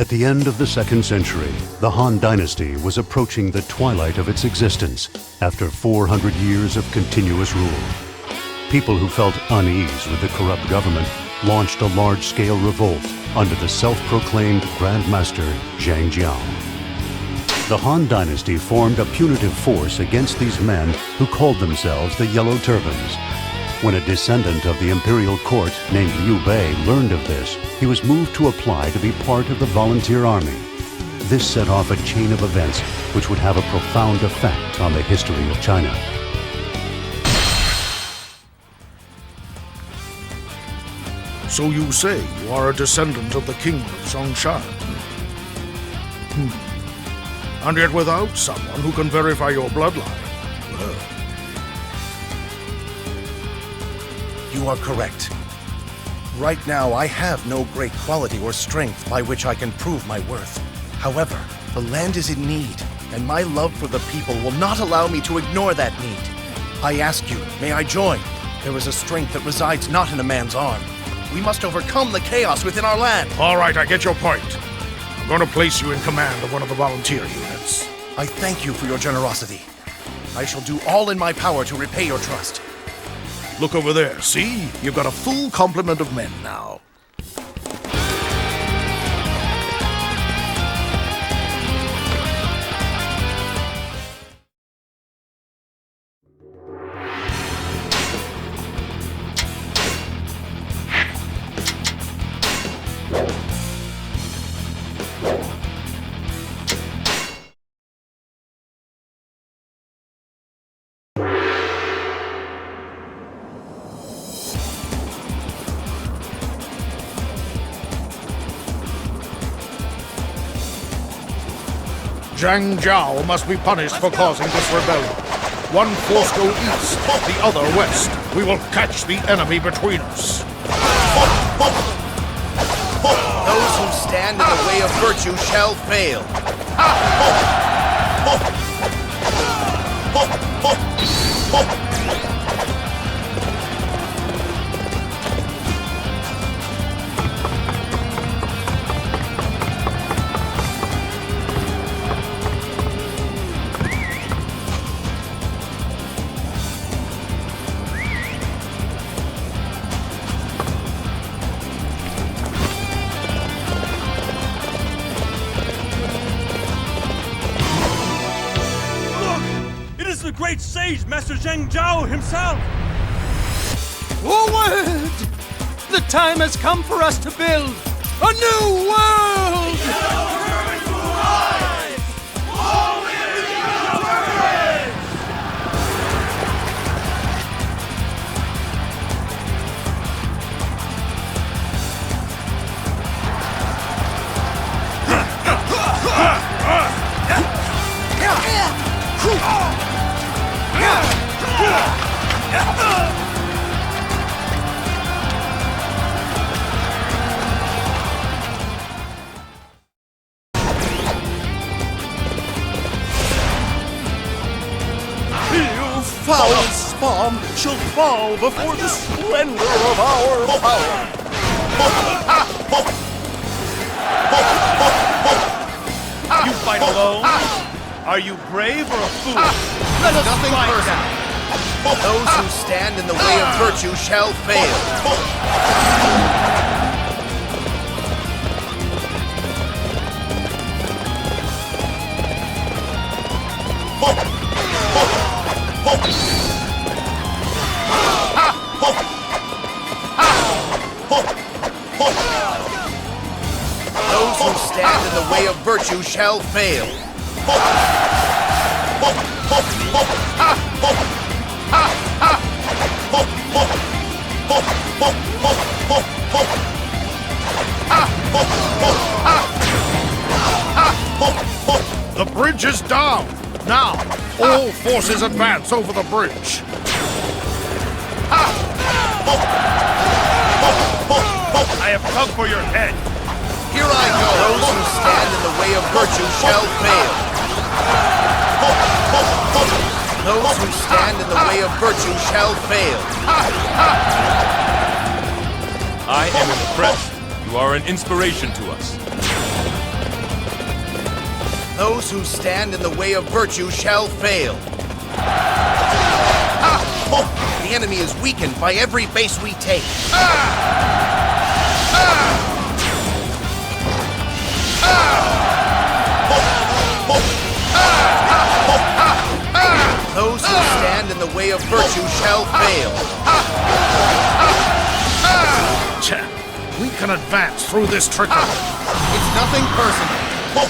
At the end of the 2nd century, the Han Dynasty was approaching the twilight of its existence after 400 years of continuous rule. People who felt unease with the corrupt government launched a large-scale revolt under the self-proclaimed Grand Master Zhang Jiao. The Han Dynasty formed a punitive force against these men who called themselves the Yellow Turbans. When a descendant of the imperial court named Liu Bei learned of this, he was moved to apply to be part of the volunteer army. This set off a chain of events which would have a profound effect on the history of China. So you say you are a descendant of the king of Zhongshan? And yet without someone who can verify your bloodline. Well. You are correct. Right now, I have no great quality or strength by which I can prove my worth. However, the land is in need, and my love for the people will not allow me to ignore that need. I ask you, may I join? There is a strength that resides not in a man's arm. We must overcome the chaos within our land. All right, I get your point. I'm going to place you in command of one of the volunteer units. I thank you for your generosity. I shall do all in my power to repay your trust. Look over there, see? You've got a full complement of men now. Zhang Jiao must be punished for causing this rebellion. One force go east, the other west. We will catch the enemy between us. Those who stand in the way of virtue shall fail. The great sage, Master Zhang Jiao himself! Forward! The time has come for us to build a new world! Foul spawn shall fall before the splendor of our power. You fight alone? Are you brave or a fool? Let us nothing personal. Those who stand in the way of virtue shall fail. Those who stand in the way of virtue shall fail. The bridge is down. Now, all forces advance over the bridge. I have come for your head. Here I go. Those who stand in the way of virtue shall fail. Those who stand in the way of virtue shall fail. I am impressed. You are an inspiration to us. Those who stand in the way of virtue shall fail. The enemy is weakened by every base we take. Those who stand in the way of virtue shall fail. We can advance through this trickery. It's nothing personal.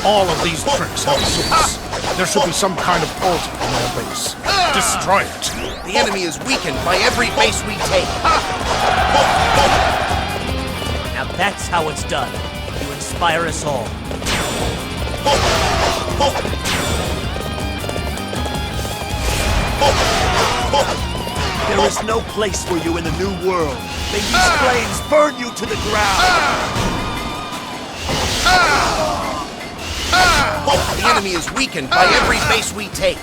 All of these tricks have suits. There should be some kind of altar in their base. Destroy it. The enemy is weakened by every base we take. Now that's how it's done. You inspire us all. There is no place for you in the new world. May these flames burn you to the ground. The enemy is weakened by every base we take.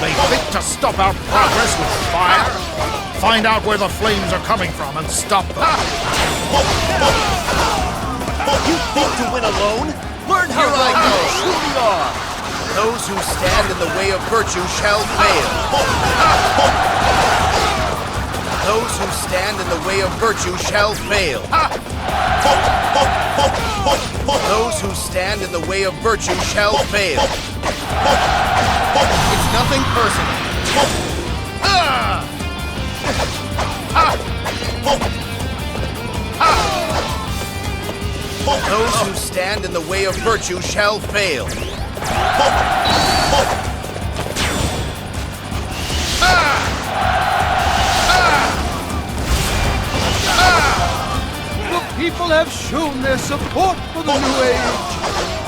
They think to stop our progress with fire? Find out where the flames are coming from and stop them. You think to win alone? Learn how Here I wrong go. you truly are. Those who stand in the way of virtue shall fail. Those who stand in the way of virtue shall fail. Those who stand in the way of virtue shall fail. It's nothing personal. Those who stand in the way of virtue shall fail. The people have shown their support for the new age.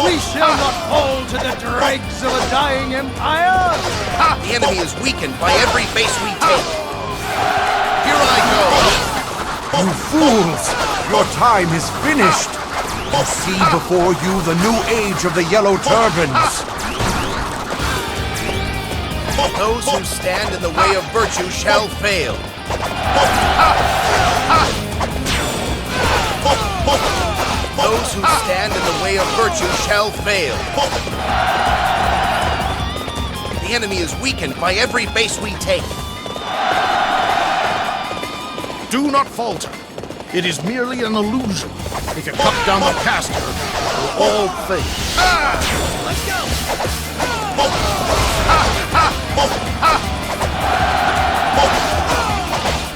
We shall not fall to the dregs of a dying empire. The enemy is weakened by every base we take. Here I go. You fools! Your time is finished! You see before you the new age of the Yellow Turbans! Those who stand in the way of virtue shall fail. Those who stand in the way of virtue shall fail. The enemy is weakened by every base we take. Do not falter. It is merely an illusion. If you cut down the caster, it will all fade. Let's go.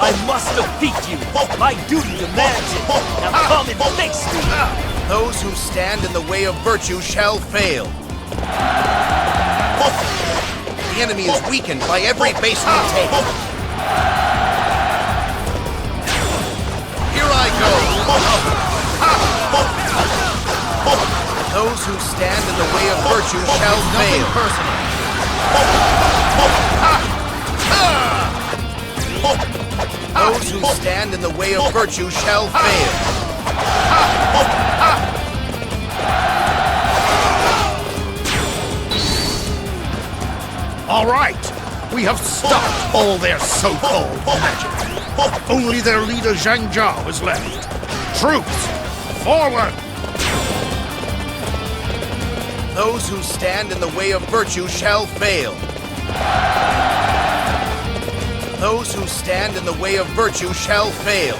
I must defeat you. My duty demands it. Now come and face me. Those who stand in the way of virtue shall fail. The enemy is weakened by every base we take. Here I go. Those who stand in the way of virtue shall fail. Those who stand in the way of virtue shall fail. All right. We have stopped all their so-called magic. Only their leader Zhang Zhao is left. Troops, forward! Those who stand in the way of virtue shall fail. Those who stand in the way of virtue shall fail.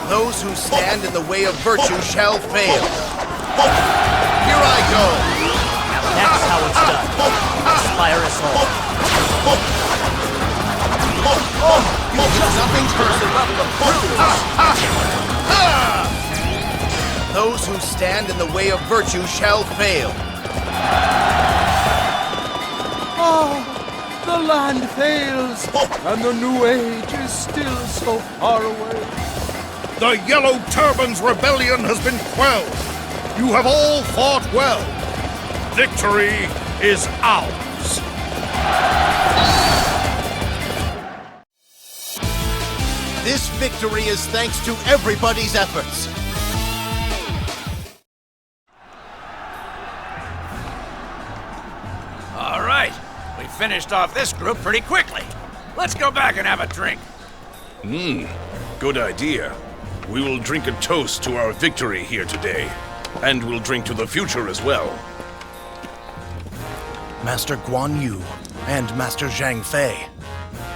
Those who stand in the way of virtue shall fail. Here I go. Now that's how it's done. Inspire us all. It's nothing personal. Those who stand in the way of virtue shall fail. Oh, the land fails, and the new age is still so far away. The Yellow Turban's rebellion has been quelled. You have all fought well. Victory is ours. This victory is thanks to everybody's efforts. finished off this group pretty quickly. Let's go back and have a drink. Good idea. We will drink a toast to our victory here today. And we'll drink to the future as well. Master Guan Yu and Master Zhang Fei.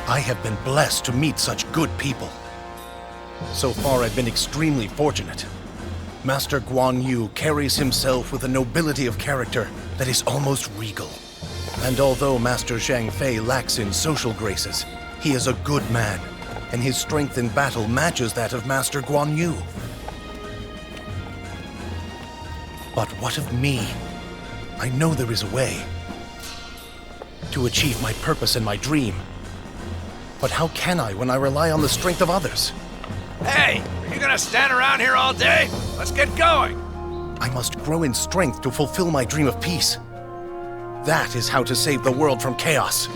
I have been blessed to meet such good people. So far, I've been extremely fortunate. Master Guan Yu carries himself with a nobility of character that is almost regal. And although Master Zhang Fei lacks in social graces, he is a good man, and his strength in battle matches that of Master Guan Yu. But what of me? I know there is a way to achieve my purpose and my dream. But how can I when I rely on the strength of others? Hey, are you gonna stand around here all day? Let's get going. I must grow in strength to fulfill my dream of peace. That is how to save the world from chaos.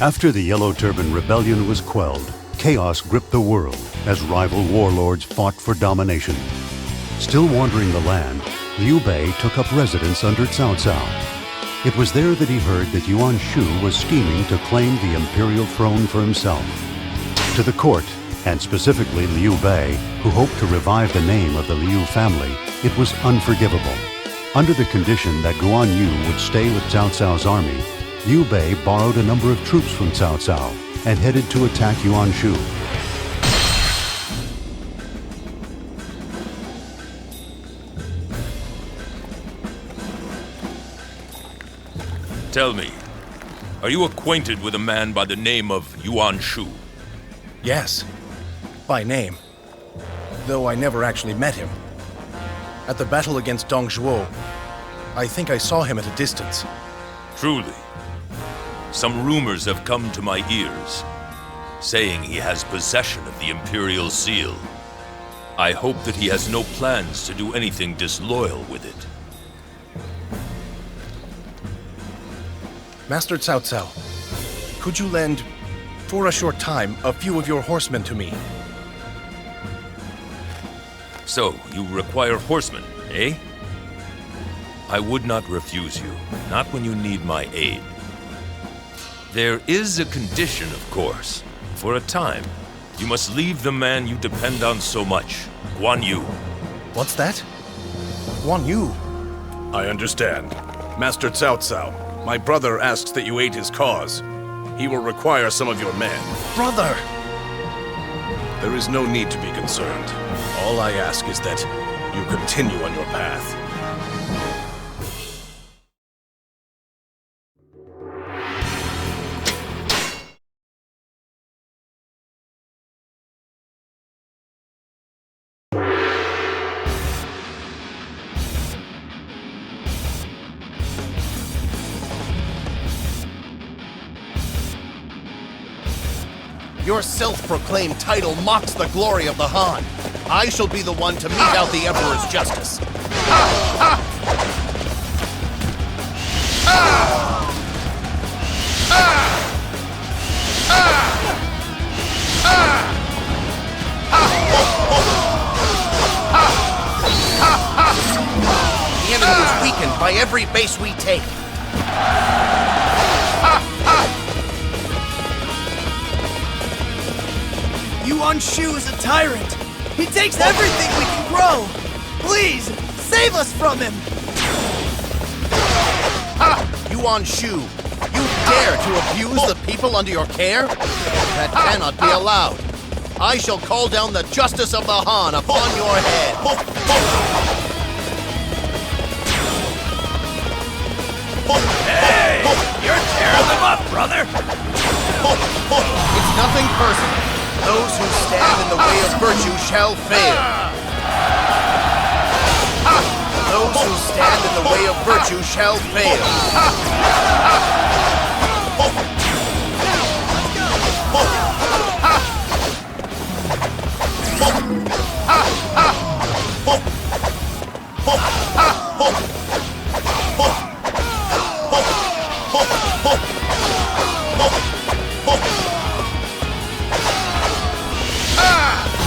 After the Yellow Turban Rebellion was quelled, chaos gripped the world as rival warlords fought for domination. Still wandering the land, Liu Bei took up residence under Cao Cao. It was there that he heard that Yuan Shu was scheming to claim the imperial throne for himself. To the court, and specifically Liu Bei, who hoped to revive the name of the Liu family, it was unforgivable. Under the condition that Guan Yu would stay with Cao Cao's army, Liu Bei borrowed a number of troops from Cao Cao and headed to attack Yuan Shu. Tell me, are you acquainted with a man by the name of Yuan Shu? Yes, by name. Though I never actually met him. At the battle against Dong Zhuo, I think I saw him at a distance. Truly. Some rumors have come to my ears, saying he has possession of the Imperial Seal. I hope that he has no plans to do anything disloyal with it. Master Cao Cao, could you lend, for a short time, a few of your horsemen to me? So, you require horsemen, eh? I would not refuse you, not when you need my aid. There is a condition, of course. For a time, you must leave the man you depend on so much, Guan Yu. What's that? Guan Yu? I understand. Master Cao Cao, my brother asks that you aid his cause. He will require some of your men. Brother! There is no need to be concerned. All I ask is that you continue on your path. Your self-proclaimed title mocks the glory of the Han. I shall be the one to mete out the Emperor's justice. The enemy is weakened by every base we take. Yuan Shu is a tyrant. He takes everything we can grow. Please, save us from him. Yuan Shu, you dare to abuse the people under your care? That cannot be allowed. I shall call down the justice of the Han upon your head. Hey! You're tearing them up, brother! It's nothing personal. Those who stand in the way of virtue shall fail. in the way of virtue shall fail.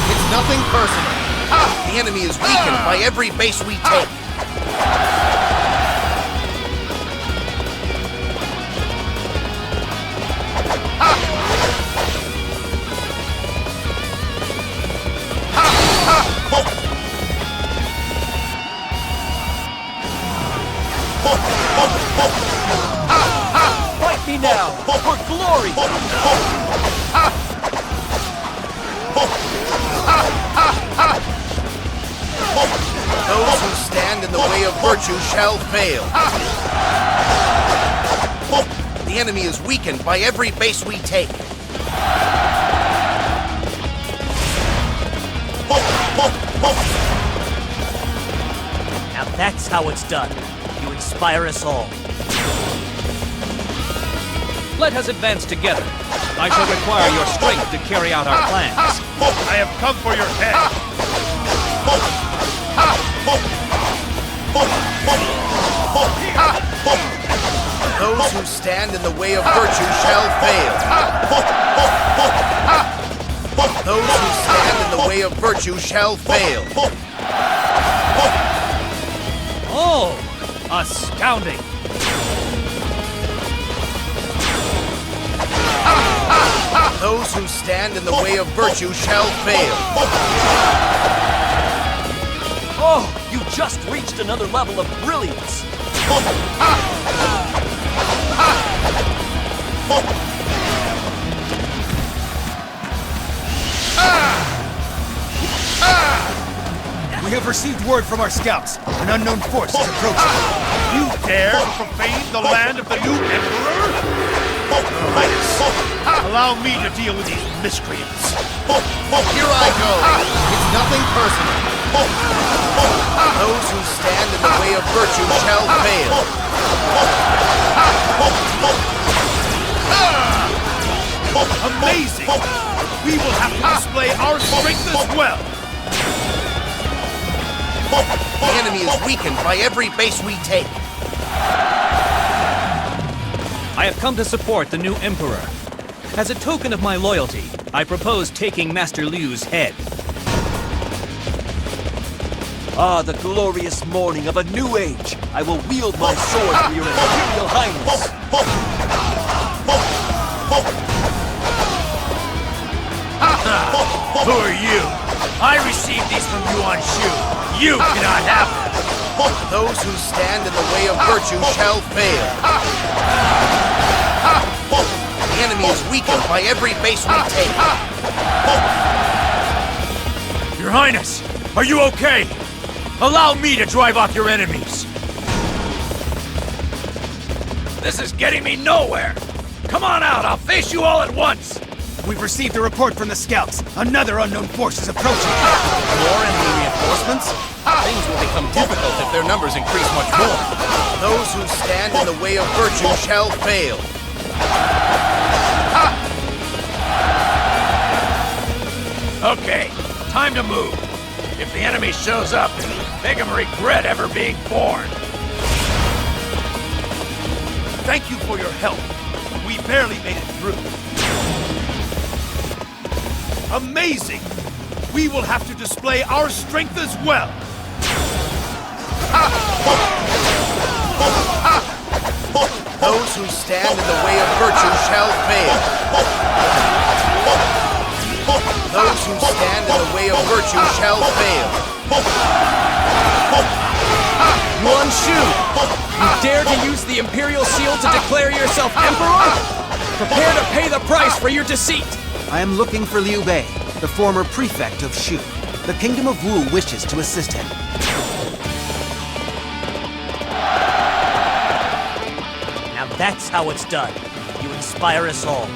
It's nothing personal. The enemy is weakened by every base we take. Fight me now, for glory! Those who stand in the way of virtue shall fail. The enemy is weakened by every base we take. Now that's how it's done. You inspire us all. Let us advance together. I shall require your strength to carry out our plans. I have come for your head. Those who stand in the way of virtue shall fail. Those who stand in the way of virtue shall fail. Oh, astounding! Those who stand in the way of virtue shall fail. Oh, you just reached another level of brilliance. We have received word from our scouts. An unknown force is approaching. You dare to profane the land of the new Emperor? Your Highness, allow me to deal with these miscreants. Here I go. It's nothing personal. Those who stand in the way of virtue shall fail. Amazing! We will have to display our strength as well. The enemy is weakened by every base we take. I have come to support the new Emperor. As a token of my loyalty, I propose taking Master Liu's head. Ah, the glorious morning of a new age. I will wield my sword for your Imperial Highness. Who are you? I received these from Yuan Shu. You cannot have them. Those who stand in the way of virtue shall fail. The enemy is weakened by every base we take. Your Highness, are you okay? Allow me to drive off your enemies. This is getting me nowhere. Come on out, I'll face you all at once. We've received a report from the scouts. Another unknown force is approaching. More enemy reinforcements? Things will become difficult if their numbers increase much more. Those who stand in the way of virtue shall fail. Okay, time to move. If the enemy shows up, make him regret ever being born. Thank you for your help. We barely made it through. Amazing! We will have to display our strength as well. Those who stand in the way of virtue shall fail. Those who stand in the way of virtue shall fail. Yuan Shu! You dare to use the Imperial Seal to declare yourself Emperor? Prepare to pay the price for your deceit! I am looking for Liu Bei, the former prefect of Shu. The Kingdom of Wu wishes to assist him. Now that's how it's done. You inspire us all.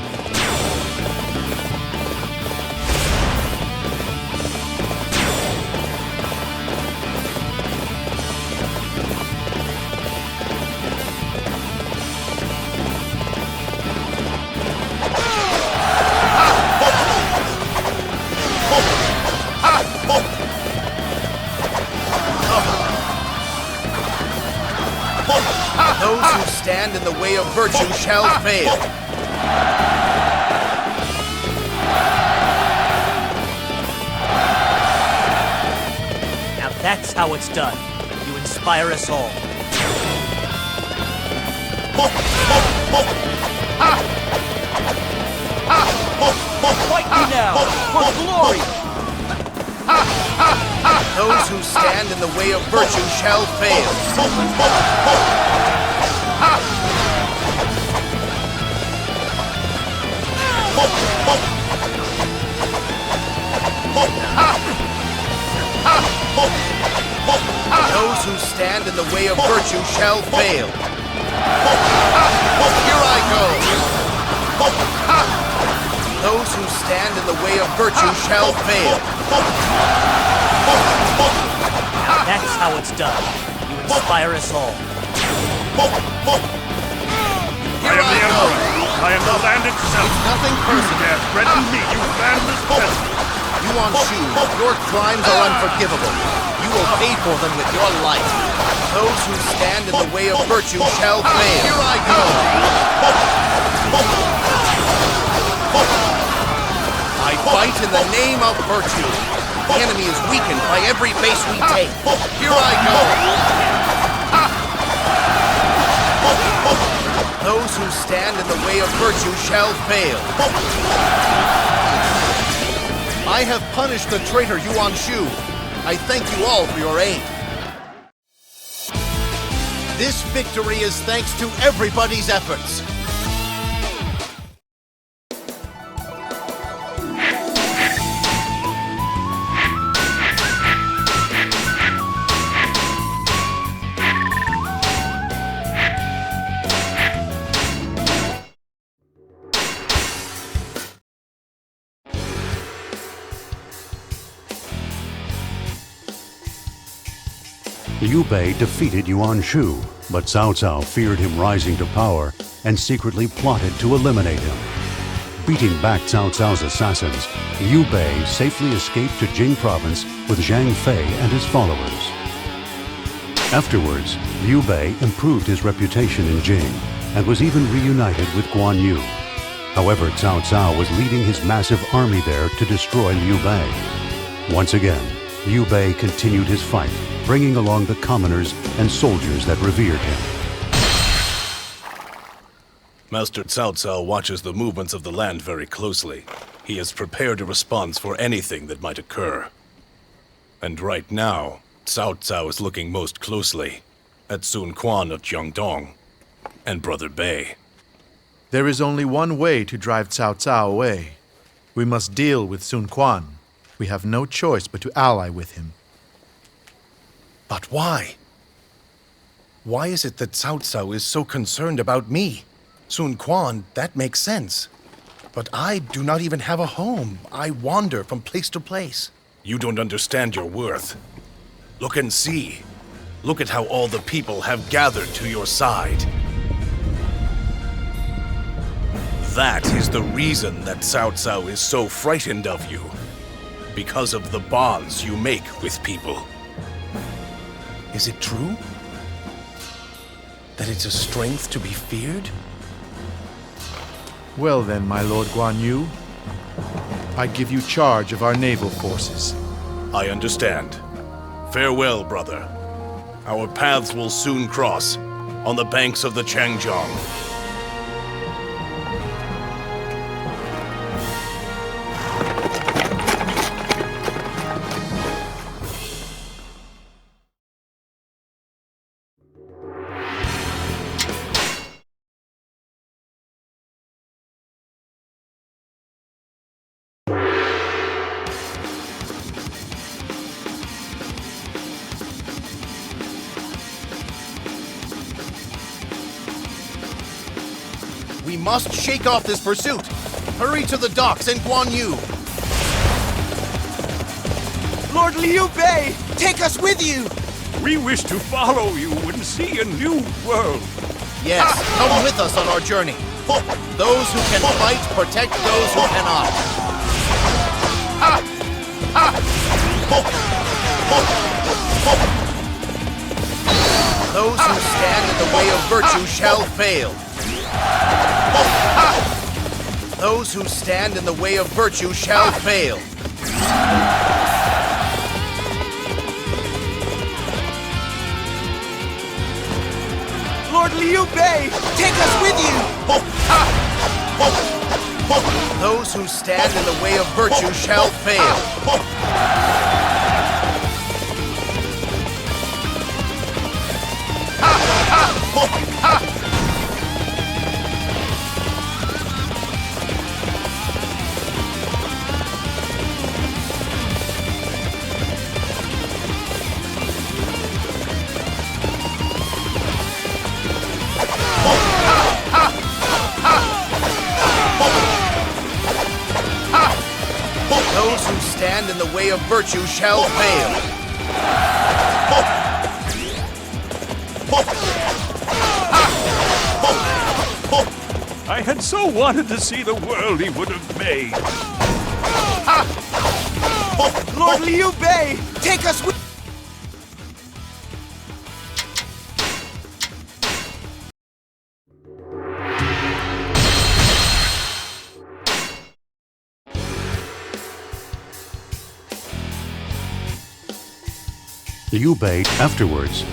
Those who stand in the way of virtue shall fail. Now that's how it's done. You inspire us all. Fight me now, for glory! Those who stand in the way of virtue shall fail. Those who stand in the way of virtue shall fail. Here I go. Those who stand in the way of virtue shall fail. Now that's how it's done. You inspire us all. Here I go. I am the land itself. It's nothing personal. You dare threaten me, you landless peasant. Yuan Shu, your crimes are unforgivable. You will pay for them with your life. Those who stand in the way of virtue shall fail. Here I go. I fight in the name of virtue. The enemy is weakened by every base we take. Here I go. Those who stand in the way of virtue shall fail. I have punished the traitor Yuan Shu. I thank you all for your aid. This victory is thanks to everybody's efforts. Liu Bei defeated Yuan Shu, but Cao Cao feared him rising to power and secretly plotted to eliminate him. Beating back Cao Cao's assassins, Liu Bei safely escaped to Jing province with Zhang Fei and his followers. Afterwards, Liu Bei improved his reputation in Jing and was even reunited with Guan Yu. However, Cao Cao was leading his massive army there to destroy Liu Bei. Once again, Liu Bei continued his fight, bringing along the commoners and soldiers that revered him. Master Cao Cao watches the movements of the land very closely. He has prepared a response for anything that might occur. And right now, Cao Cao is looking most closely at Sun Quan of Jiangdong and Brother Bei. There is only one way to drive Cao Cao away. We must deal with Sun Quan. We have no choice but to ally with him. But why? Why is it that Cao Cao is so concerned about me? Sun Quan, that makes sense. But I do not even have a home. I wander from place to place. You don't understand your worth. Look and see. Look at how all the people have gathered to your side. That is the reason that Cao Cao is so frightened of you. Because of the bonds you make with people. Is it true? That it's a strength to be feared? Well then, my Lord Guan Yu, I give you charge of our naval forces. I understand. Farewell, brother. Our paths will soon cross on the banks of the Changjiang. We must shake off this pursuit. Hurry to the docks in Guan Yu. Lord Liu Bei, take us with you! We wish to follow you and see a new world. Yes, come with us on our journey. Those who can fight, protect those who cannot. Those who stand in the way of virtue shall fail. Those who stand in the way of virtue shall fail. Lord Liu Bei, take us with you! Those who stand in the way of virtue shall fail. Those who stand in the way of virtue shall fail. I had so wanted to see the world he would have made. Lord Liu Bei, take us with... Liu Bei afterwards.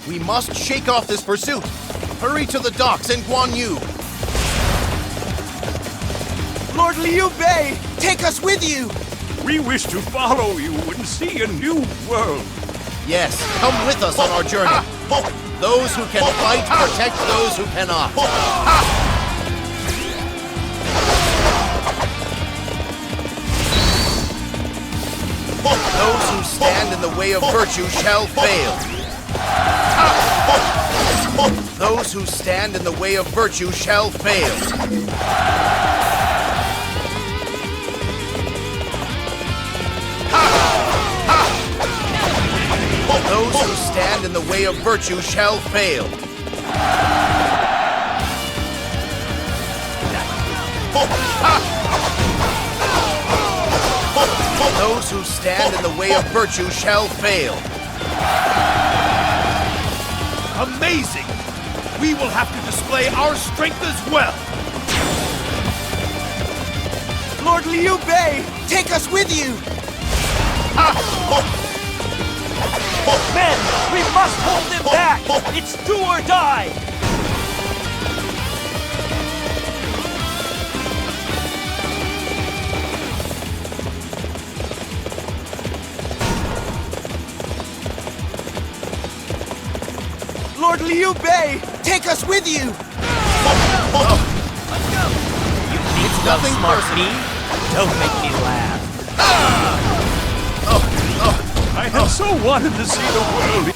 We must shake off this pursuit. Hurry to the docks in Guan Yu. Lord Liu Bei, take us with you! We wish to follow you and see a new world. Yes, come with us on our journey. Those who can fight protect those who cannot. Those who stand in the way of virtue shall fail. Those who stand in the way of virtue shall fail. Those who stand in the way of virtue shall fail. Those who stand in the way of virtue shall fail. Amazing! We will have to display our strength as well. Lord Liu Bei, take us with you! Men, we must hold them back! It's do or die! Lord Liu Bei, take us with you! It's nothing personal. Don't make me laugh. I had so wanted to see the world.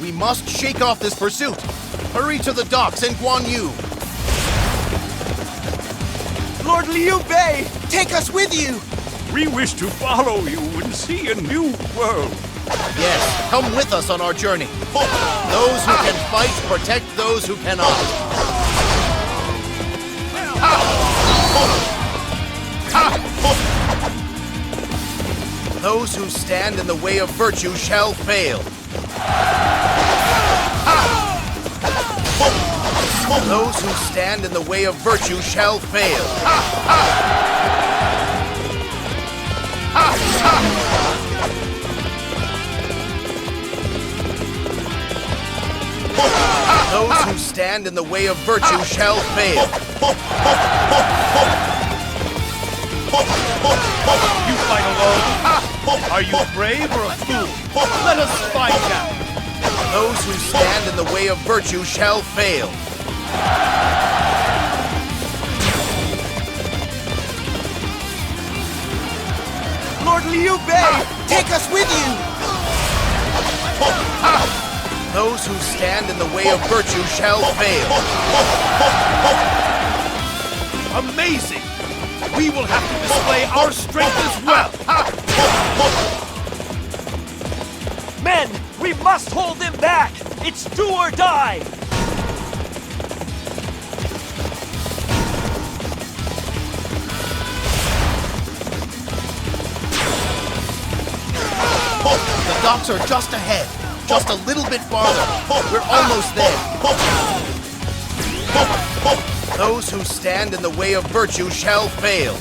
We must shake off this pursuit. Hurry to the docks in Guan Yu. Lord Liu Bei, take us with you! We wish to follow you and see a new world. Yes, come with us on our journey. Those who can fight protect those who cannot. Those who stand in the way of virtue shall fail. Those who stand in the way of virtue shall fail. Those who stand in the way of virtue shall fail. You fight alone? Are you brave or a fool? Let us find out. Those who stand in the way of virtue shall fail. Lord Liu Bei, take us with you! Those who stand in the way of virtue shall fail. Amazing! We will have to display our strength as well! Men, we must hold them back! It's do or die! The docks are just ahead. Just a little bit farther. We're almost there. Those who stand in the way of virtue shall fail.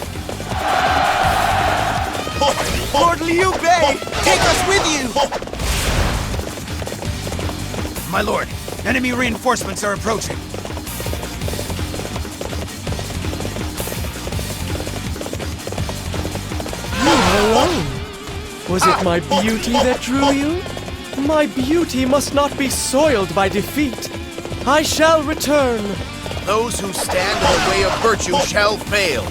Lord Liu Bei, take us with you! My lord, enemy reinforcements are approaching. You alone? Was it my beauty that drew you? My beauty must not be soiled by defeat. I shall return. Those who stand in the way of virtue shall fail.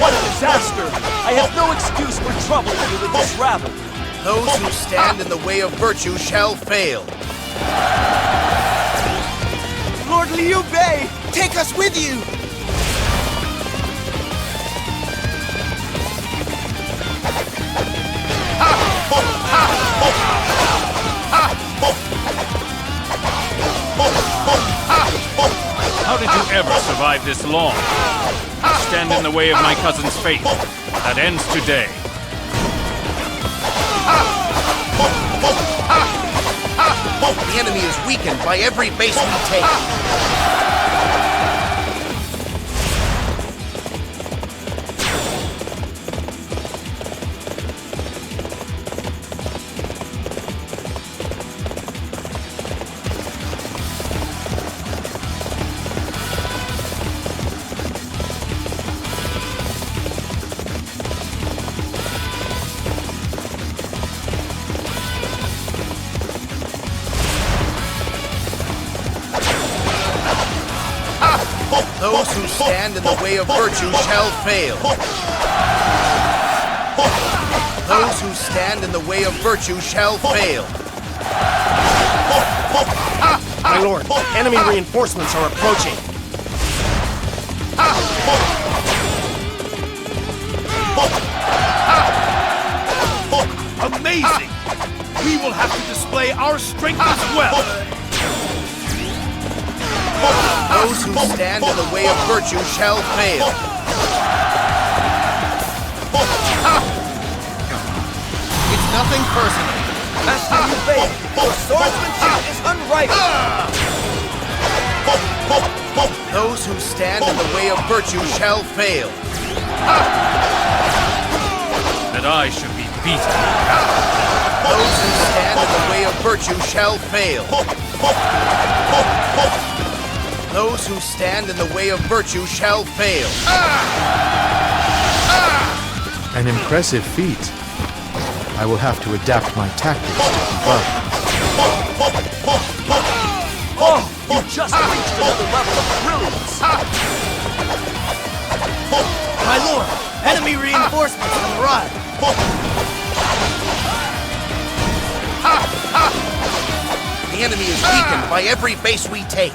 What a disaster! I have no excuse for troubling you with this rabble. Those who stand in the way of virtue shall fail. Lord Liu Bei, take us with you! How did you ever survive this long? Stand in the way of my cousin's fate. That ends today. The enemy is weakened by every base we take. Those who stand in the way of virtue shall fail. Those who stand in the way of virtue shall fail. My lord, enemy reinforcements are approaching. Amazing! We will have to display our strength as well! Those who stand in the way of virtue shall fail. It's nothing personal. Master Liu Bei, your swordsmanship is unrivaled! Those who stand in the way of virtue shall fail. That I should be beaten. Those who stand in the way of virtue shall fail. Those who stand in the way of virtue shall fail. An impressive feat. I will have to adapt my tactics to keep up. Oh, you just reached another level of brilliance! My lord, enemy reinforcements have arrived. The enemy is weakened by every base we take.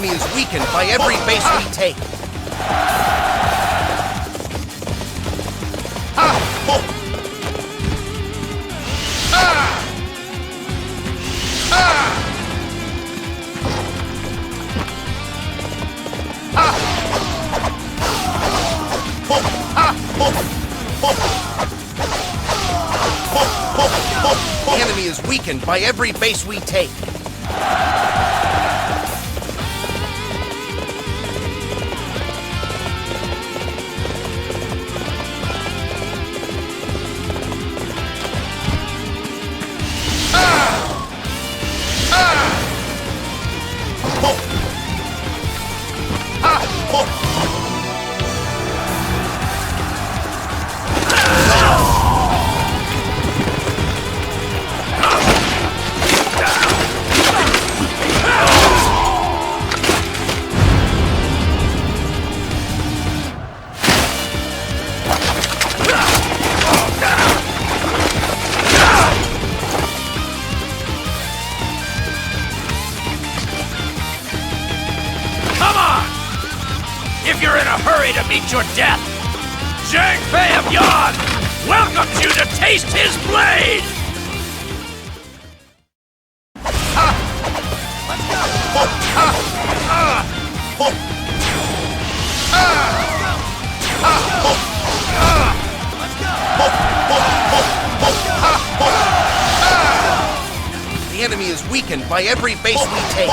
enemy is weakened by every base we take. The enemy is weakened by every base we take. If you're in a hurry to meet your death, Zhang Fei of Yan welcomes you to taste his blade! The enemy is weakened by every base we take.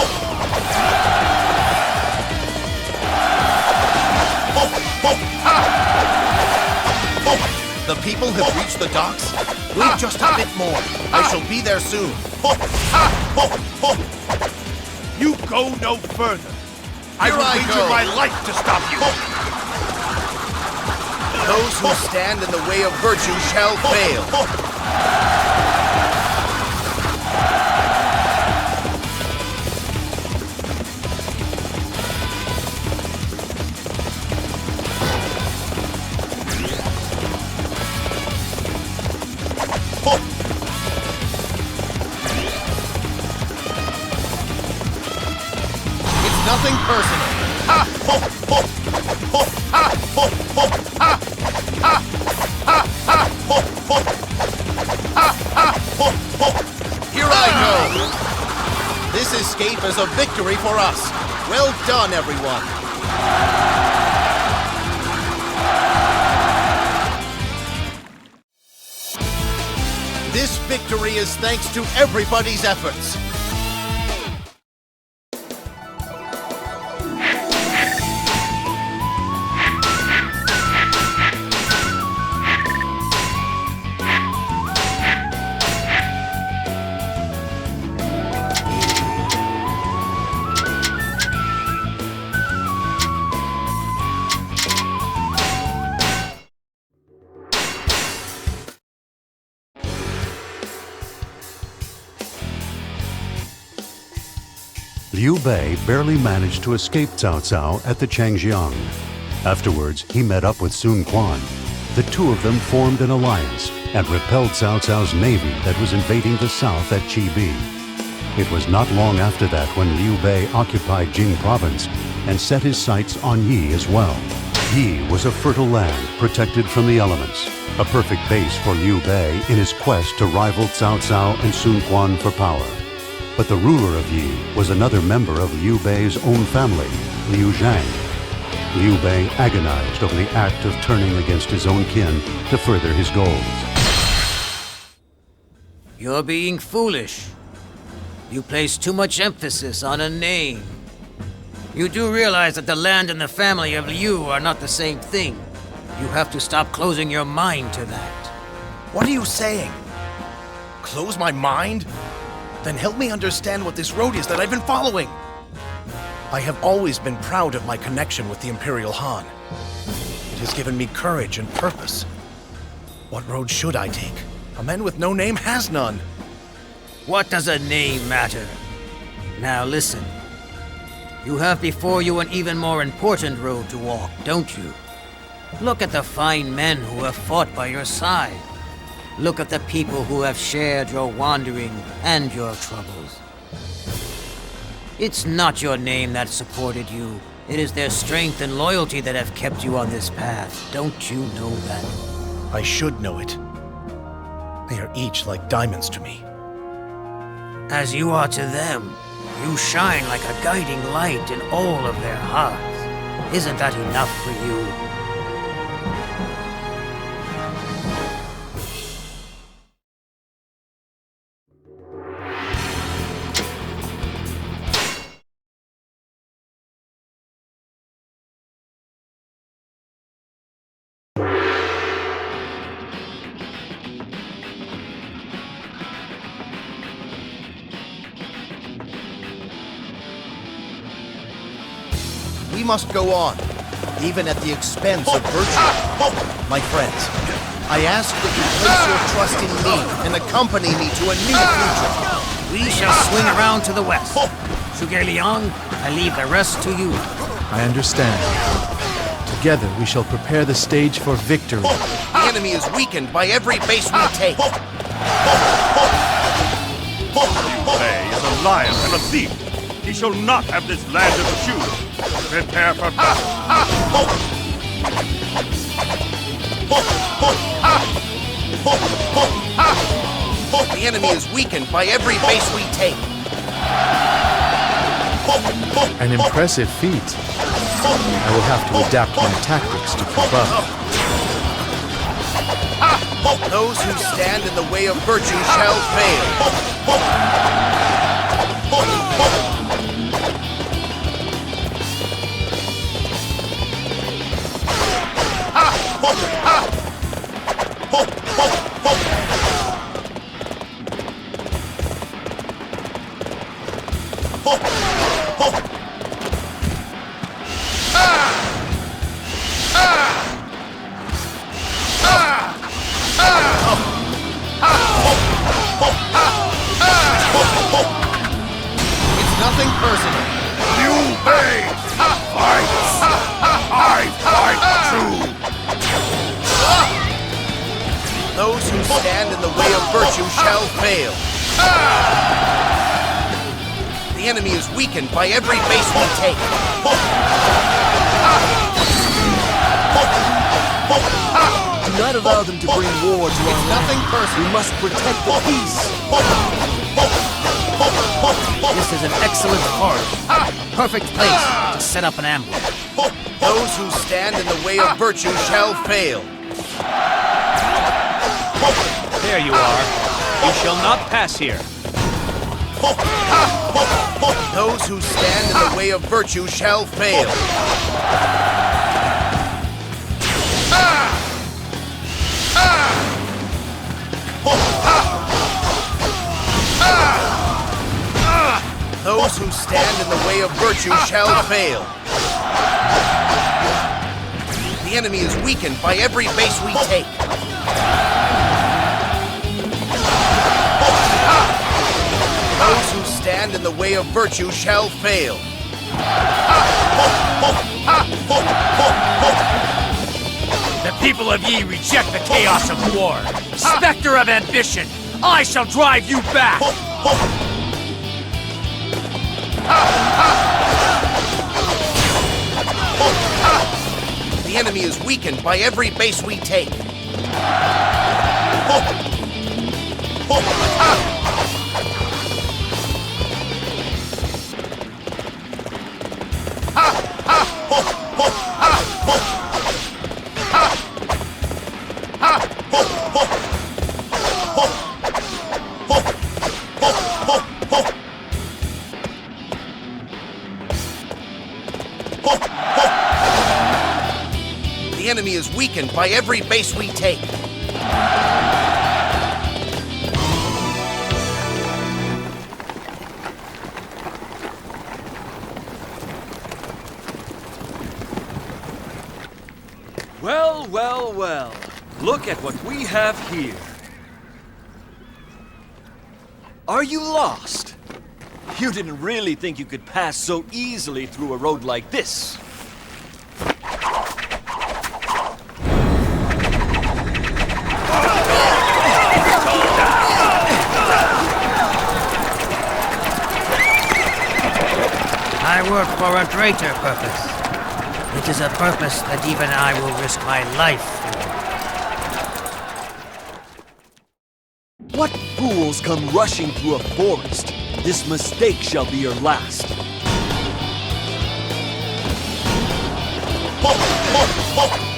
The people have reached the docks. Wait just a bit more. I shall be there soon. You go no further. I will wager my life to stop you. Those who stand in the way of virtue shall fail. Nothing personal. Here I go. This escape is a victory for us. Well done, everyone. This victory is thanks to everybody's efforts. Liu Bei barely managed to escape Cao Cao at the Changjiang. Afterwards, he met up with Sun Quan. The two of them formed an alliance and repelled Cao Cao's navy that was invading the south at Chibi. It was not long after that when Liu Bei occupied Jing province and set his sights on Yi as well. Yi was a fertile land protected from the elements, a perfect base for Liu Bei in his quest to rival Cao Cao and Sun Quan for power. But the ruler of Yi was another member of Liu Bei's own family, Liu Zhang. Liu Bei agonized over the act of turning against his own kin to further his goals. You're being foolish. You place too much emphasis on a name. You do realize that the land and the family of Liu are not the same thing. You have to stop closing your mind to that. What are you saying? Close my mind? Then help me understand what this road is that I've been following. I have always been proud of my connection with the Imperial Han. It has given me courage and purpose. What road should I take? A man with no name has none. What does a name matter? Now listen. You have before you an even more important road to walk, don't you? Look at the fine men who have fought by your side. Look at the people who have shared your wandering and your troubles. It's not your name that supported you. It is their strength and loyalty that have kept you on this path. Don't you know that? I should know it. They are each like diamonds to me. As you are to them, you shine like a guiding light in all of their hearts. Isn't that enough for you? We must go on, even at the expense of virtue. My friends, I ask that you place your trust in me and accompany me to a new future. We shall swing around to the west. Zhuge Liang, I leave the rest to you. I understand. Together we shall prepare the stage for victory. The enemy is weakened by every base we take. Liu Bei is a liar and a thief. He shall not have this land of Shu. Prepare for battle. The enemy is weakened by every base we take. An impressive feat. I will have to adapt my tactics to keep up. Those who stand in the way of virtue shall fail. Nothing personal. Liu Bei fights. I fight too. Those who stand in the way of virtue shall fail. The enemy is weakened by every base we take. Do not allow them to bring war to our land. Nothing personal. We must protect the peace. This is an excellent forest. Perfect place to set up an ambush. Those who stand in the way of virtue shall fail. There you are. You shall not pass here. Those who stand in the way of virtue shall fail. Those who stand in the way of virtue shall fail. The enemy is weakened by every base we take. Those who stand in the way of virtue shall fail. The people of Yi reject the chaos of war. Spectre of ambition, I shall drive you back! The enemy is weakened by every base we take. The enemy is weakened by every base we take. Well, well, well. Look at what we have here. Are you lost? You didn't really think you could pass so easily through a road like this. work for a greater purpose. It is a purpose that even I will risk my life for. What fools come rushing through a forest? This mistake shall be your last.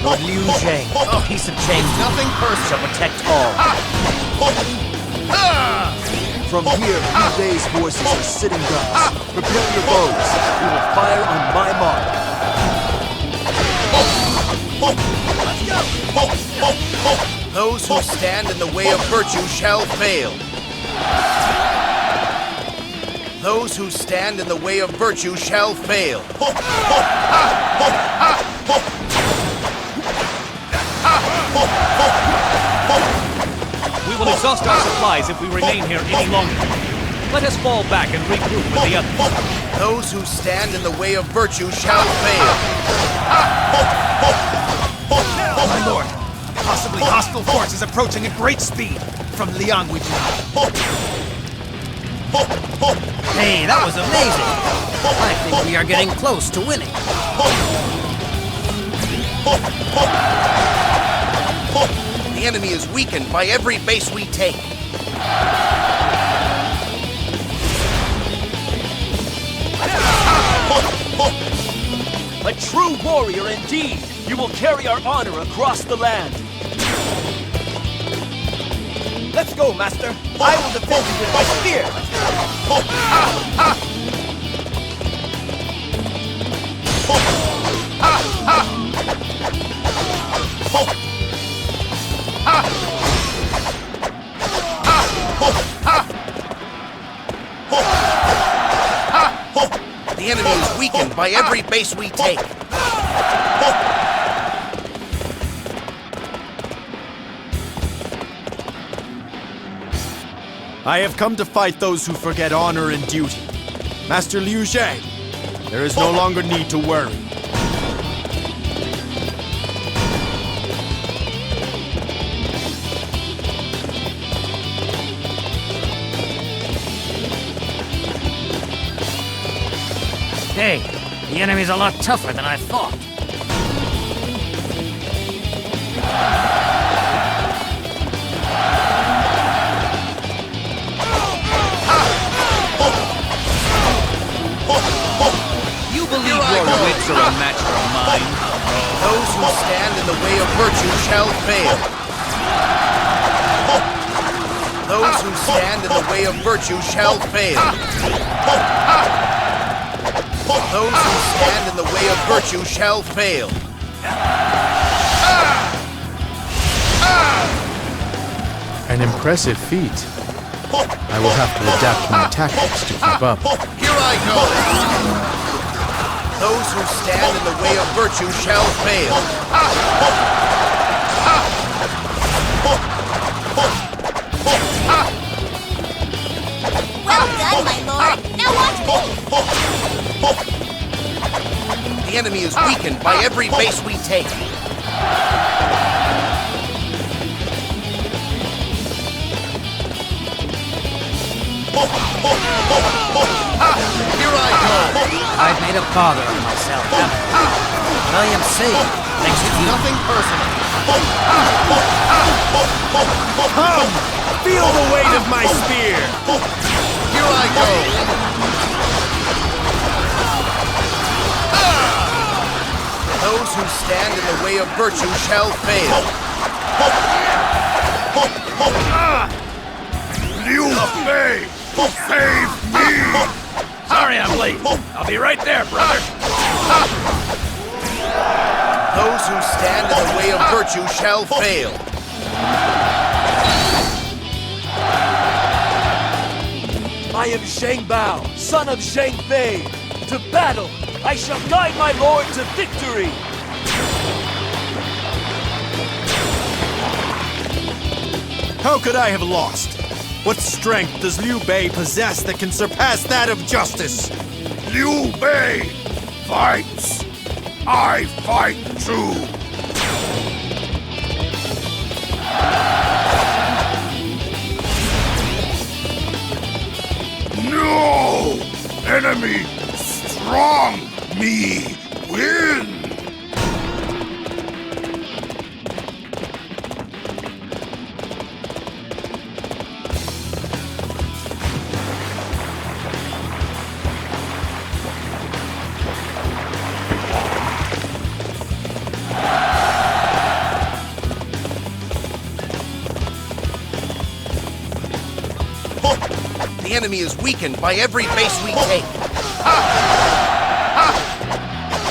Lord Liu Zhang, a piece of change. Nothing personal. Shall protect all. From here, Liu Bei's forces are sitting ducks. Prepare your bows. We will fire on my mark. Those who stand in the way of virtue shall fail. Those who stand in the way of virtue shall fail. We will exhaust our supplies if we remain here any longer. Let us fall back and regroup with the others. Those who stand in the way of virtue shall fail. My lord, possibly hostile forces approaching at great speed from Liangwiji. Hey, that was amazing! I think we are getting close to winning. The enemy is weakened by every base we take. A true warrior indeed! You will carry our honor across the land. Let's go, master. I will defend you with my spear. The enemy is weakened by every base we take. I have come to fight those who forget honor and duty. Master Liu Zhang, there is no longer need to worry. Hey, the enemy's a lot tougher than I thought. You believe your wits are a match for mine? Those who stand in the way of virtue shall fail. Those who stand in the way of virtue shall fail. Those who stand in the way of virtue shall fail. An impressive feat. I will have to adapt my tactics to keep up. Here I go! Those who stand in the way of virtue shall fail. Well done, my lord. Now watch me. The enemy is weakened by every base we take. Here I go! I've made a bother of myself, haven't I? But I am safe, thanks to you. Nothing personal. Come! Feel the weight of my spear! Here I go! Those who stand in the way of virtue shall fail. Liu Bei! Save me! Sorry I'm late. I'll be right there, brother. Those who stand in the way of virtue shall fail. I am Zhang Bao, son of Zhang Fei. To battle! I shall guide my lord to victory! How could I have lost? What strength does Liu Bei possess that can surpass that of justice? Liu Bei fights. I fight too. No! Enemy strong! We win! The enemy is weakened by every base we take.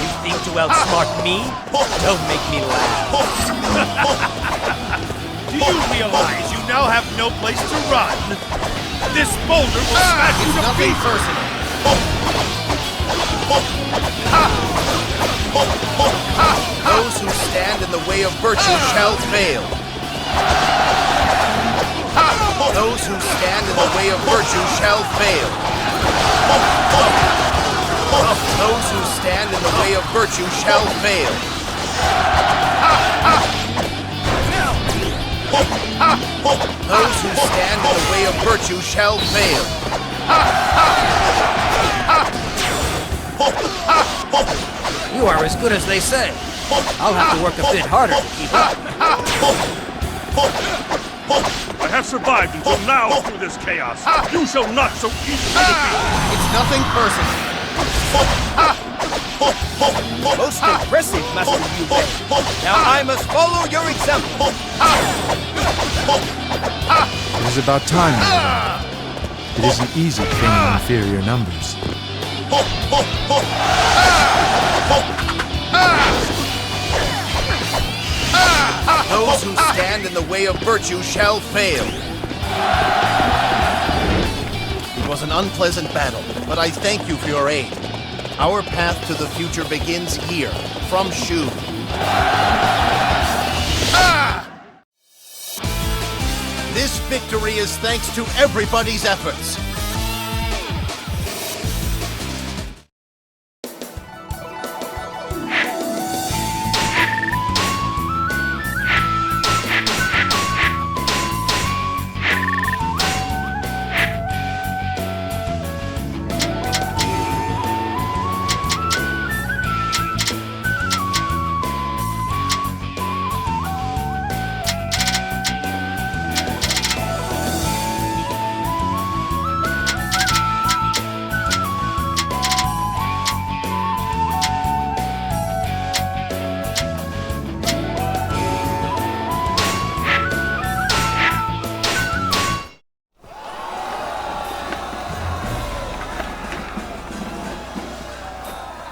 You think to outsmart me? Don't make me laugh. Do you realize you now have no place to run? This boulder will smash you to Nothing pieces! personal. Those who stand in the way of virtue shall fail. Those who stand in the way of virtue shall fail. Those who stand in the way of virtue shall fail. Those who stand in the way of virtue shall fail. You are as good as they say. I'll have to work a bit harder to keep up. I have survived until now through this chaos. You shall not so easily defeat me. It's nothing personal. Most impressive, Master Liu Bei. Now I must follow your example. It is about time, my lord. It isn't easy training inferior numbers. Those who stand in the way of virtue shall fail. It was an unpleasant battle, but I thank you for your aid. Our path to the future begins here, from Shu. This victory is thanks to everybody's efforts.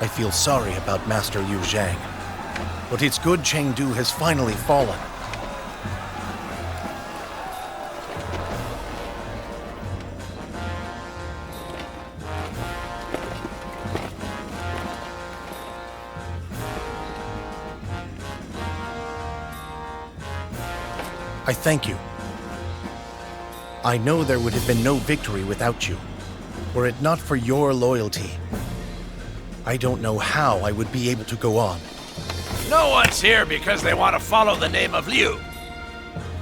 I feel sorry about Master Liu Zhang, but it's good Chengdu has finally fallen. I thank you. I know there would have been no victory without you, were it not for your loyalty. I don't know how I would be able to go on. No one's here because they want to follow the name of Liu.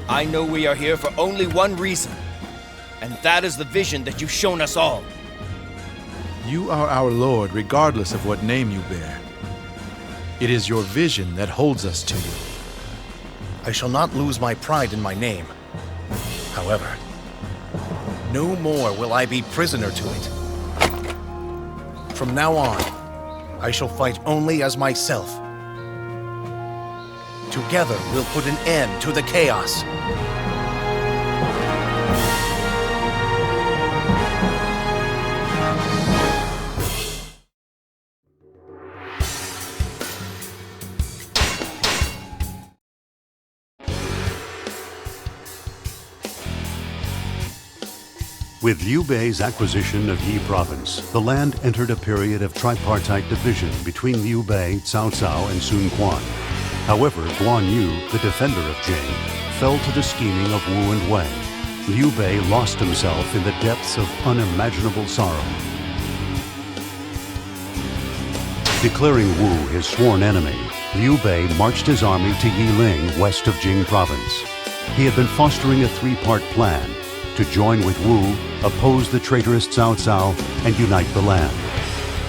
I know we are here for only one reason, and that is the vision that you've shown us all. You are our lord regardless of what name you bear. It is your vision that holds us to you. I shall not lose my pride in my name. However, no more will I be prisoner to it. From now on, I shall fight only as myself. Together, we'll put an end to the chaos. With Liu Bei's acquisition of Yi Province, the land entered a period of tripartite division between Liu Bei, Cao Cao, and Sun Quan. However, Guan Yu, the defender of Jing, fell to the scheming of Wu and Wei. Liu Bei lost himself in the depths of unimaginable sorrow. Declaring Wu his sworn enemy, Liu Bei marched his army to Yiling, west of Jing Province. He had been fostering a three-part plan to join with Wu, oppose the traitorous Cao Cao, and unite the land.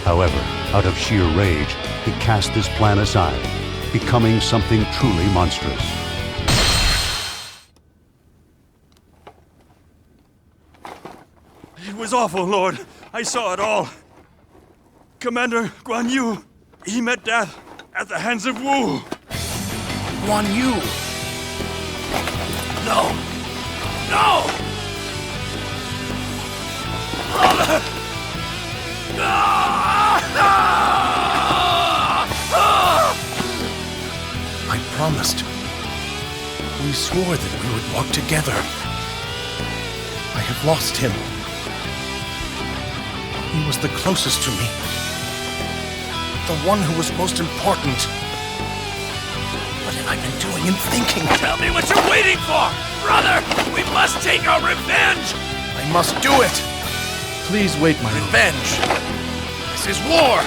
However, Out of sheer rage, he cast this plan aside, becoming something truly monstrous. It was awful, Lord. I saw it all. Commander Guan Yu, he met death at the hands of Wu. Guan Yu! No! No! I promised. We swore that we would walk together. I have lost him. He was the closest to me. The one who was most important. What have I been doing and thinking? Tell me what you're waiting for! Brother, we must take our revenge! I must do it! Please wait, my lord. Revenge! This is war!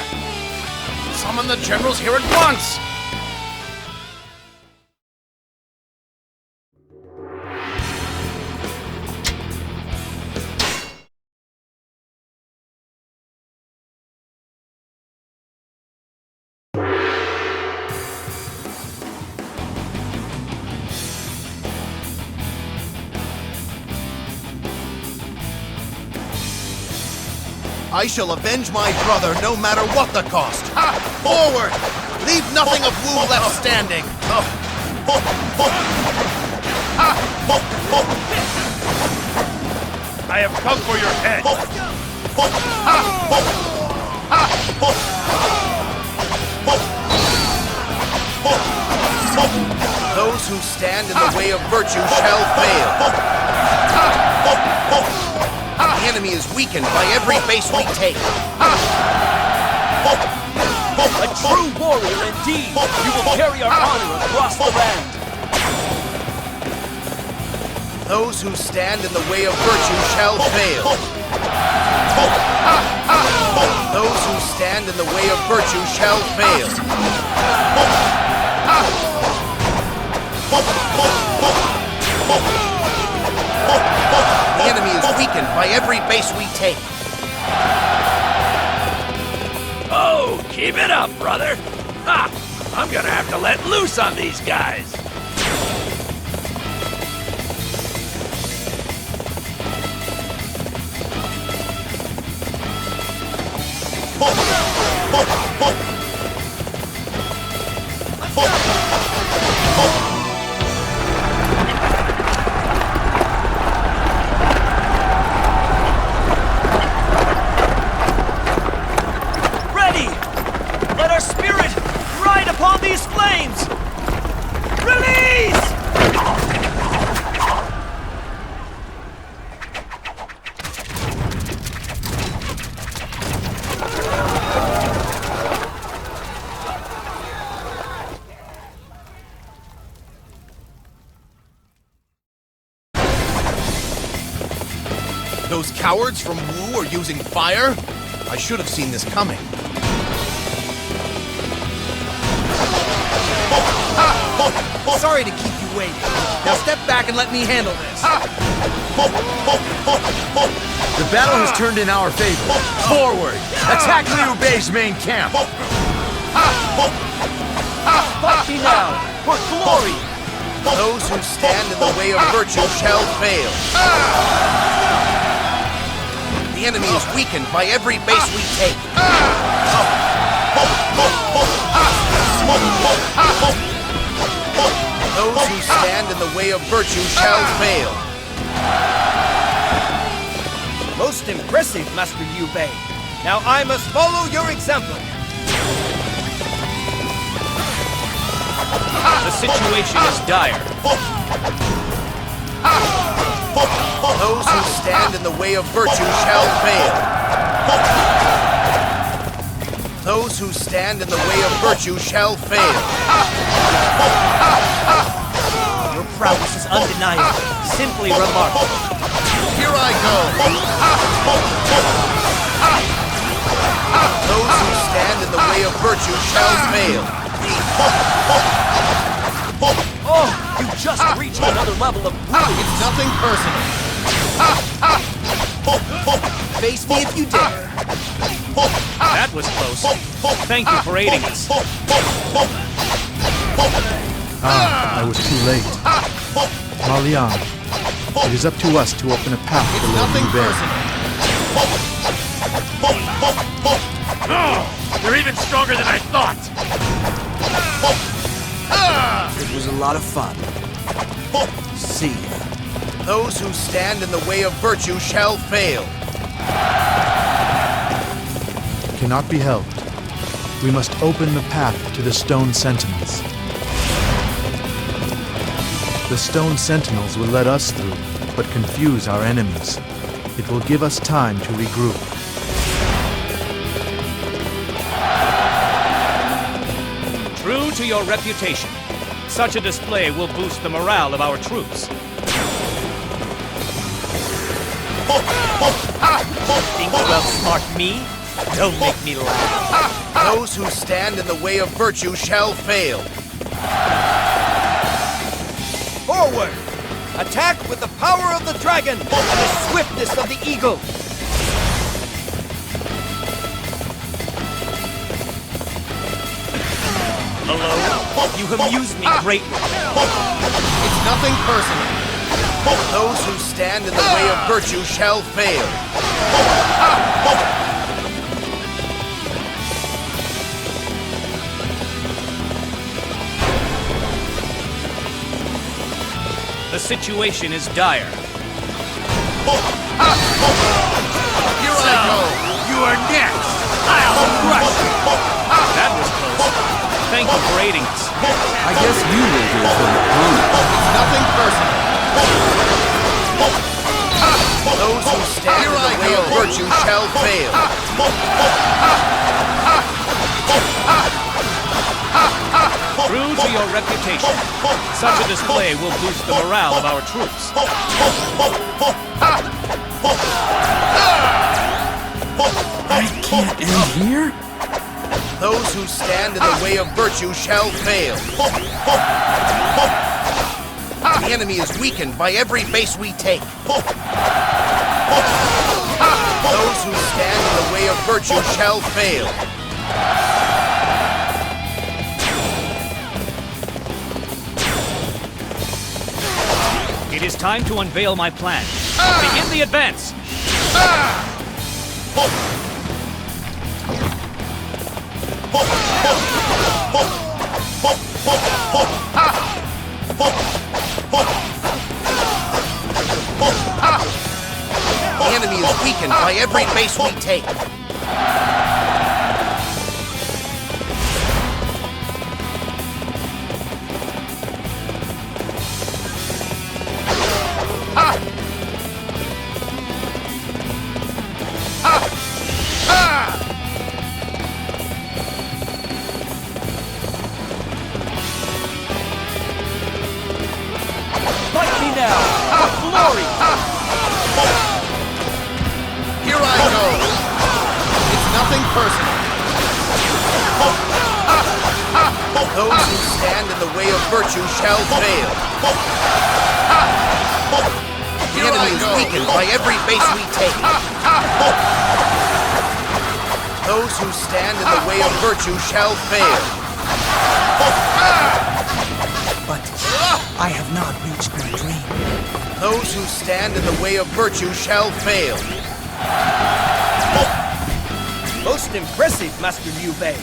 Summon the generals here at once! I shall avenge my brother no matter what the cost. Ha! Forward! Leave nothing of Wu left standing. I have come for your head. Those who stand in the way of virtue shall fail. The enemy is weakened by every base we take. A true warrior indeed! You will carry our honor across the land! Those who stand in the way of virtue shall fail. Those who stand in the way of virtue shall fail. The enemy is weakened by every base we take. Oh, keep it up, brother! Ha! I'm gonna have to let loose on these guys! Those cowards from Wu are using fire? I should have seen this coming. Sorry to keep you waiting. Now step back and let me handle this. The battle has turned in our favor. Forward! Attack Liu Bei's main camp! Fight me now, for glory! Those who stand in the way of virtue shall fail. The enemy is weakened by every base we take. Those who stand in the way of virtue shall fail. Most impressive, Master Liu Bei. Now I must follow your example. The situation is dire. Those who stand in the way of virtue shall fail. Those who stand in the way of virtue shall fail. Your prowess is undeniable. Simply remarkable. Here I go. Those who stand in the way of virtue shall fail. Oh, you just reached another level of brilliance. It's nothing personal. Face me if you dare. That was close. Thank you for aiding us. I was too late. Malian, it is up to us to open a path for Lord Liu Bei. Oh, they're even stronger than I thought! It was a lot of fun. See ya. Those who stand in the way of virtue shall fail. Cannot be helped. We must open the path to the Stone Sentinels. The Stone Sentinels will let us through, but confuse our enemies. It will give us time to regroup. True to your reputation, such a display will boost the morale of our troops. Think you outsmart me? Don't make me laugh. Those who stand in the way of virtue shall fail. Forward! Attack with the power of the dragon and the swiftness of the eagle! Hello? You amuse me greatly. It's nothing personal. Those who stand in the way of virtue shall fail. The situation is dire. Here I go! You are next! I'll crush you! That was close. Thank you for aiding us. I guess you will do for the opponent. It's nothing personal. Those who stand in the way of virtue shall fail. True to your reputation, such a display will boost the morale of our troops. I can't end here? Those who stand in the way of virtue shall fail. The enemy is weakened by every base we take. Those who stand in the way of virtue shall fail. It is time to unveil my plan. Begin the advance! The enemy is weakened by every base we take. Fight me now! For glory! Here I go! It's nothing personal. Those who stand in the way of virtue shall fail. The enemy is weakened by every base we take. Those who stand in the way of virtue shall fail. But I have not reached my dream. Those who stand in the way of virtue shall fail. Most impressive, Master Liu Bei.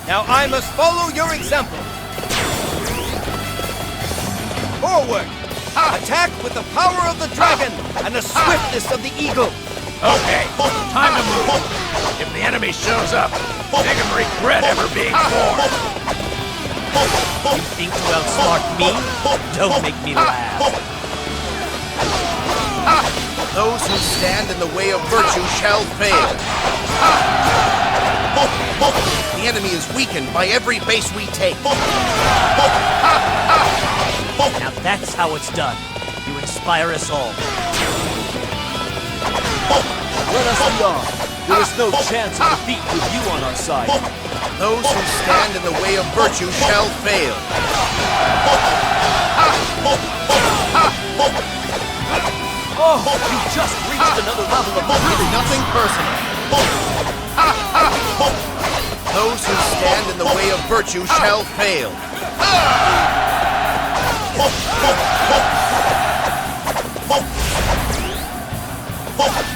Now I must follow your example. Forward! Attack with the power of the dragon and the swiftness of the eagle. Okay, time to move. If the enemy shows up, make him regret ever being born. You think you outsmart me? Don't make me laugh. Those who stand in the way of virtue shall fail. The enemy is weakened by every base we take. Now that's how it's done. You inspire us all. Let us be off. There is no chance of defeat with you on our side. Those who stand in the way of virtue shall fail. Oh, you just reached another level of It's nothing personal. Those who stand in the way of virtue shall fail.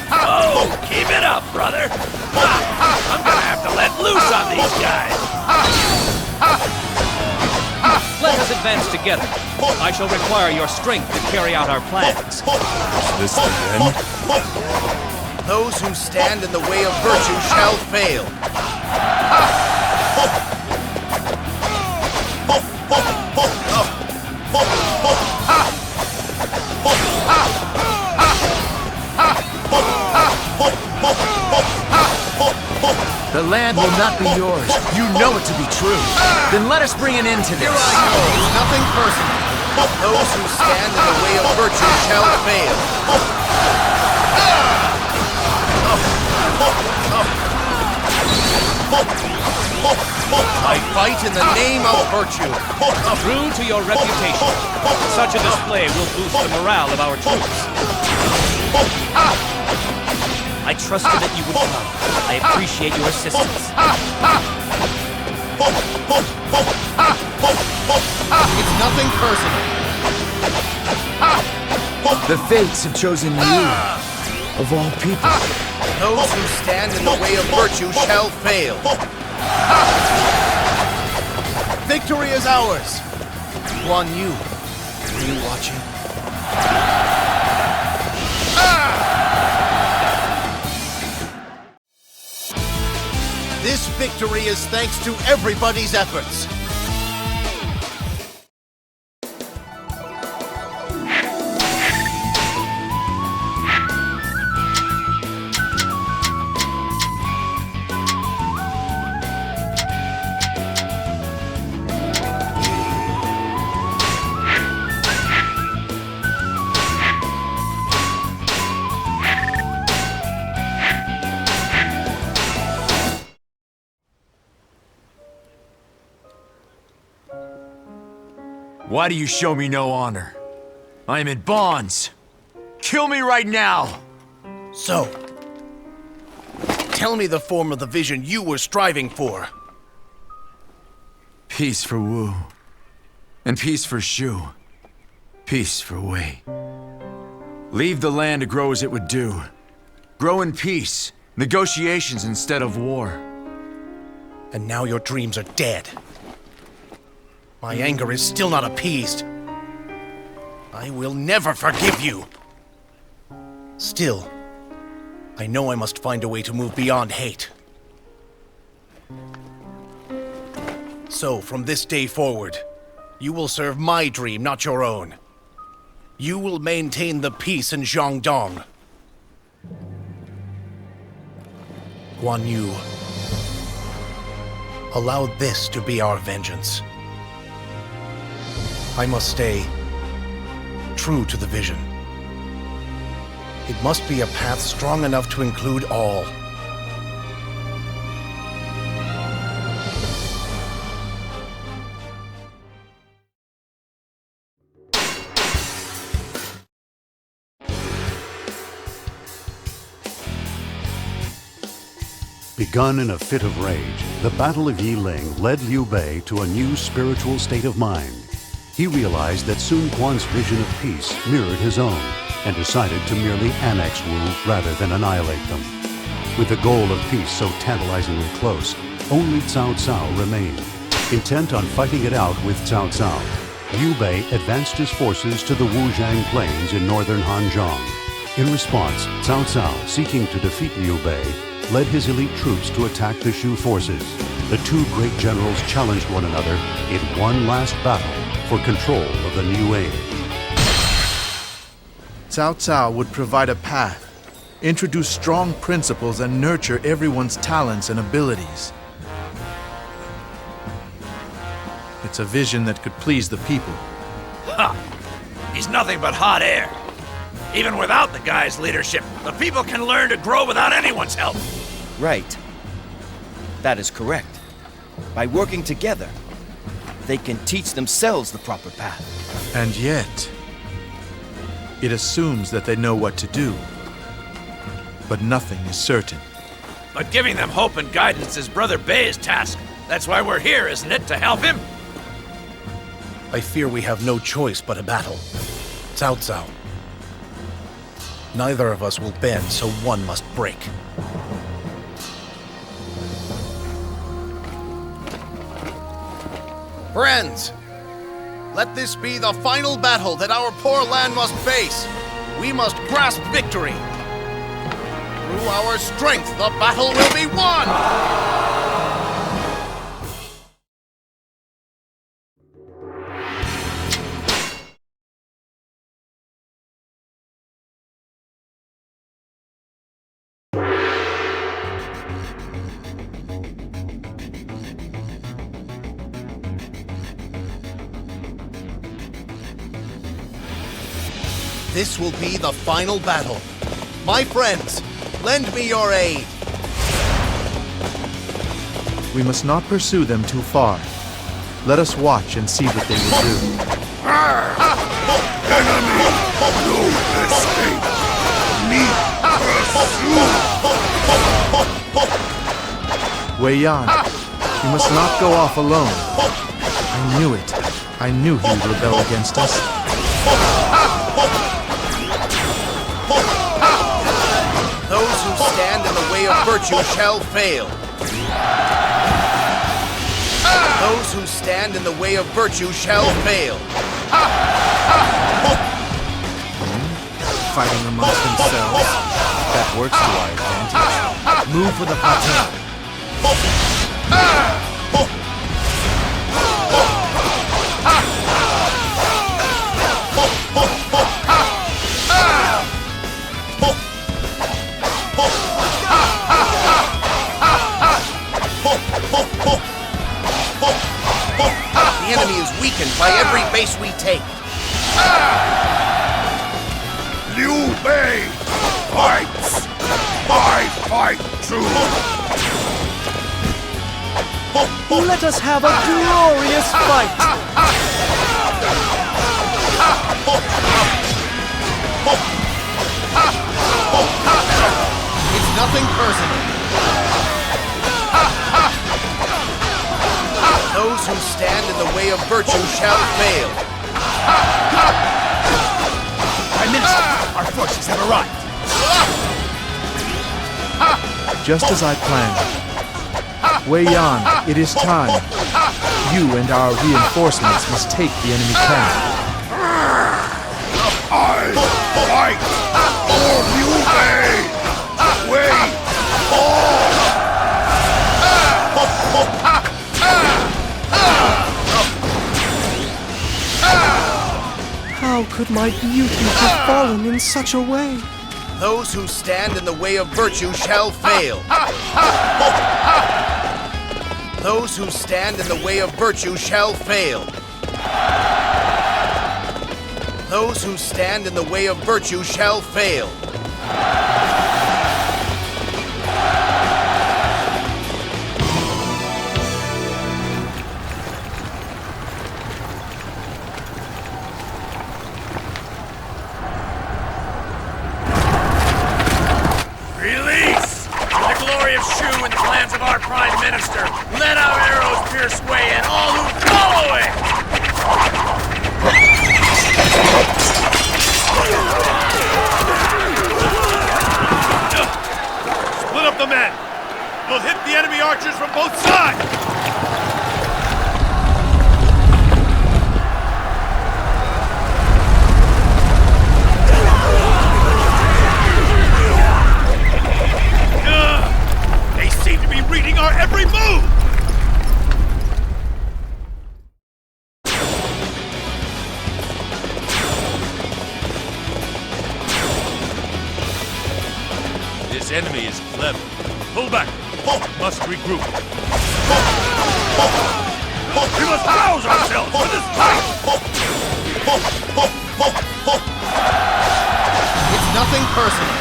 Oh, keep it up, brother. I'm gonna have to let loose on these guys. Let us advance together. I shall require your strength to carry out our plans. Is this the end? Those who stand in the way of virtue shall fail. The land will not be yours. You know it to be true. Then let us bring an end to this. Here I go. It's nothing personal. Those who stand in the way of virtue shall fail. I fight in the name of virtue. True to your reputation, such a display will boost the morale of our troops. I trusted that you would come. I appreciate your assistance. It's nothing personal. The fates have chosen you, of all people. Those who stand in the way of virtue shall fail. Victory is ours. Guan Yu, are you watching? This victory is thanks to everybody's efforts. Why do you show me no honor? I am in bonds. Kill me right now! So, tell me the form of the vision you were striving for. Peace for Wu. And peace for Shu. Peace for Wei. Leave the land to grow as it would do. Grow in peace. Negotiations instead of war. And now your dreams are dead. My anger is still not appeased. I will never forgive you. Still, I know I must find a way to move beyond hate. So, from this day forward, you will serve my dream, not your own. You will maintain the peace in Jiangdong. Guan Yu, allow this to be our vengeance. I must stay true to the vision. It must be a path strong enough to include all. Begun in a fit of rage, the Battle of Yiling led Liu Bei to a new spiritual state of mind. He realized that Sun Quan's vision of peace mirrored his own, and decided to merely annex Wu rather than annihilate them. With the goal of peace so tantalizingly close, only Cao Cao remained. Intent on fighting it out with Cao Cao, Liu Bei advanced his forces to the Wujiang Plains in northern Hanzhong. In response, Cao Cao, seeking to defeat Liu Bei, led his elite troops to attack the Shu forces. The two great generals challenged one another in one last battle for control of the new age. Cao Cao would provide a path, introduce strong principles, and nurture everyone's talents and abilities. It's a vision that could please the people. Ha! He's nothing but hot air. Even without the guy's leadership, the people can learn to grow without anyone's help. Right. That is correct. By working together, they can teach themselves the proper path. And yet, it assumes that they know what to do. But nothing is certain. But giving them hope and guidance is Brother Bay's task. That's why we're here, isn't it? To help him? I fear we have no choice but a battle. Cao Cao. Neither of us will bend, so one must break. Friends, let this be the final battle that our poor land must face. We must grasp victory. Through our strength, the battle will be won! This will be the final battle. My friends, lend me your aid. We must not pursue them too far. Let us watch and see what they will do. Enemy, no escape. Me pursue. Wei Yan, you must not go off alone. I knew it. I knew he would rebel against us. Those who stand in the way of virtue shall fail. Those who stand in the way of virtue shall fail. Fighting amongst themselves. That works to our advantage. Move for the patin. The enemy is weakened by every base we take. Liu Bei fights. I fight too. Let us have a glorious fight! It's nothing personal. Those who stand in the way of virtue shall fail. Prime Minister, our forces have arrived. Just as I planned. Wei Yan, it is time. You and our reinforcements must take the enemy camp. I fight for Liu Bei. Wait. How could my beauty have fallen in such a way? Those who stand in the way of virtue shall fail. Those who stand in the way of virtue shall fail. Those who stand in the way of virtue shall fail. Release! For the glory of Shu and the plans of our Prime Minister, let our arrows pierce Wei and all who follow it! Split up the men! We'll hit the enemy archers from both sides! They seem to be reading our every move! This enemy is clever. Pull back! Must regroup. We must rouse ourselves for this fight! It's nothing personal.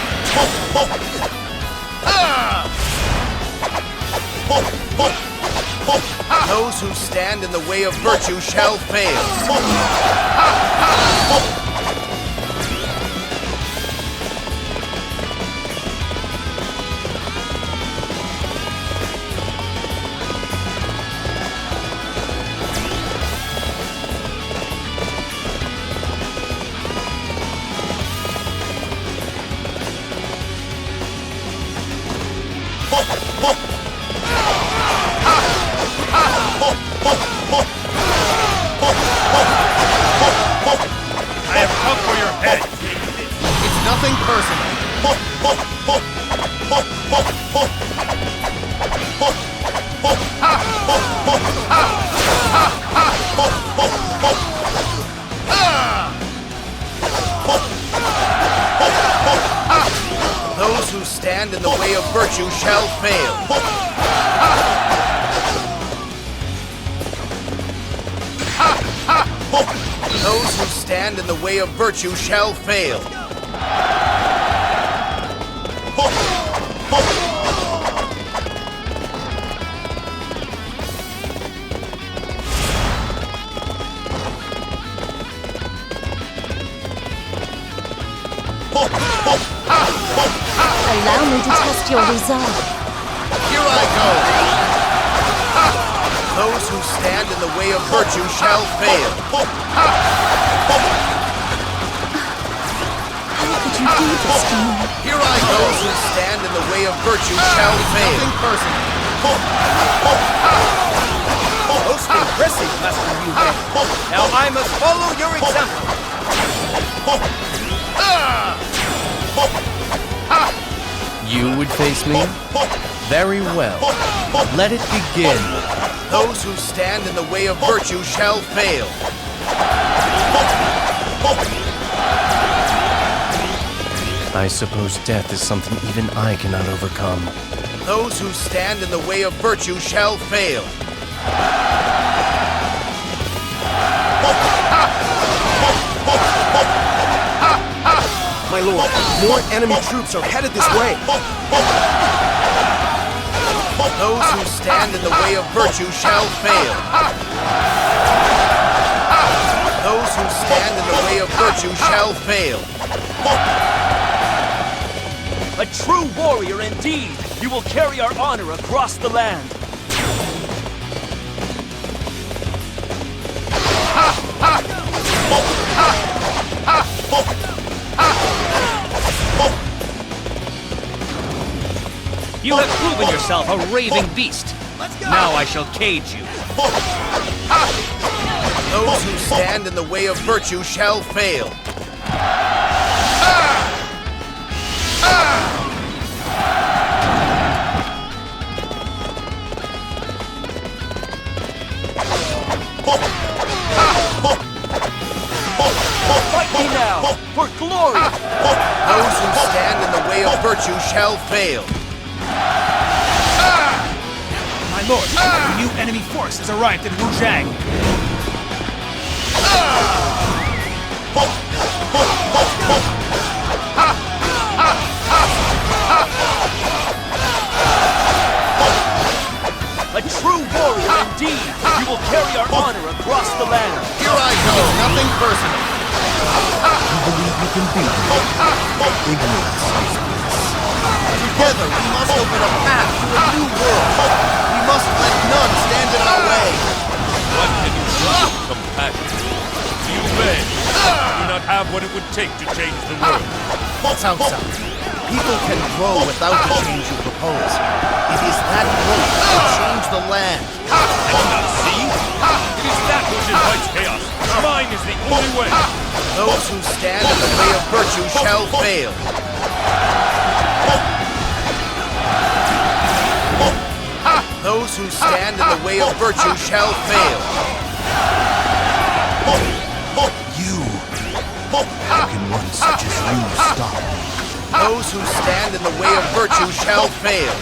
Those who stand in the way of virtue shall fail. I have come for your head. It's nothing personal. Those who stand in the way of virtue shall fail. Those who stand in the way of virtue shall fail. Allow me to test your resolve. Here I go! Those who stand in the way of virtue shall fail. How could you do this to me? Here I go! Those who stand in the way of virtue shall fail. Nothing personal. Most impressive, Master Liu. Now I must follow your example. You would face me? Very well. Let it begin. Those who stand in the way of virtue shall fail. I suppose death is something even I cannot overcome. Those who stand in the way of virtue shall fail. My lord, more enemy troops are headed this way. Those who stand in the way of virtue shall fail. Those who stand in the way of virtue shall fail. A true warrior indeed! You will carry our honor across the land. You have proven yourself a raving beast. Now I shall cage you. Those who stand in the way of virtue shall fail. Fight me now, for glory! Those who stand in the way of virtue shall fail. My lord, a new enemy force has arrived in Rusak. A true warrior indeed! You will carry our honor across the land. Here I go. Nothing personal. You believe you can beat me? Ignorance is bliss. Together we must open a path to a new world. We must let none stand in our way. What can you do with compassion? You men do not have what it would take to change the world. Cao Cao, people can grow without the change you propose. It is that growth that will change the land. I do not see. It is that which invites chaos. Mine is the only way. Those who stand in the way of virtue shall fail. Those who stand in the way of virtue shall fail. How can one such as you stop me? Those who stand in the way of virtue shall fail.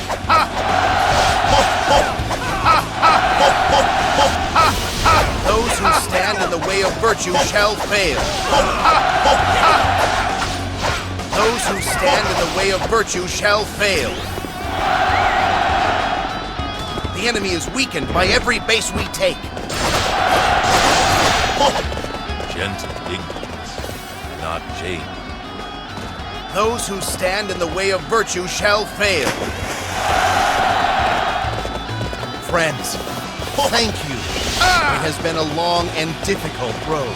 Those who stand in the way of virtue shall fail. Those who stand in the way of virtue shall fail. The enemy is weakened by every base we take. Gentle ignorance, not change. Those who stand in the way of virtue shall fail. Friends, thank you. It has been a long and difficult road,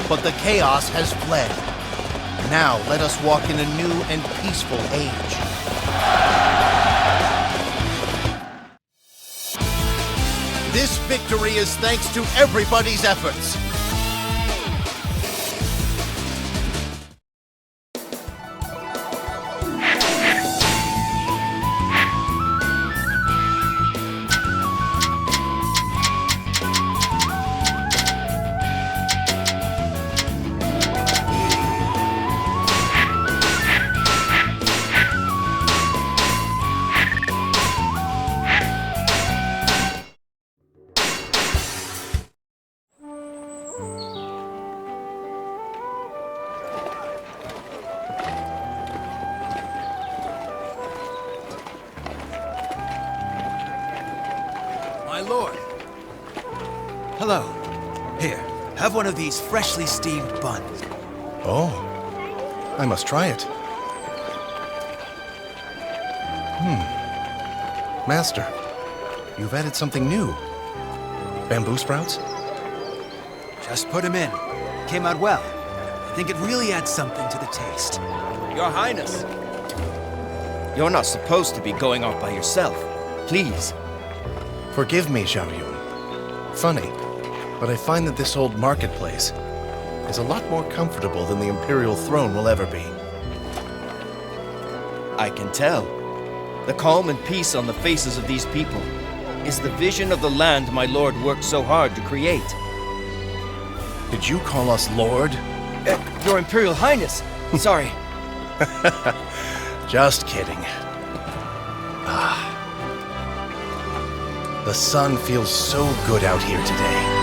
but the chaos has fled. Now let us walk in a new and peaceful age. This victory is thanks to everybody's efforts. Hello. Here, have one of these freshly steamed buns. Oh, I must try it. Master, you've added something new. Bamboo sprouts? Just put them in. Came out well. I think it really adds something to the taste. Your Highness. You're not supposed to be going off by yourself. Please. Forgive me, Xiao Yun. Funny, but I find that this old marketplace is a lot more comfortable than the Imperial throne will ever be. I can tell. The calm and peace on the faces of these people is the vision of the land my lord worked so hard to create. Did you call us Lord? Your Imperial Highness. Sorry. Just kidding. The sun feels so good out here today.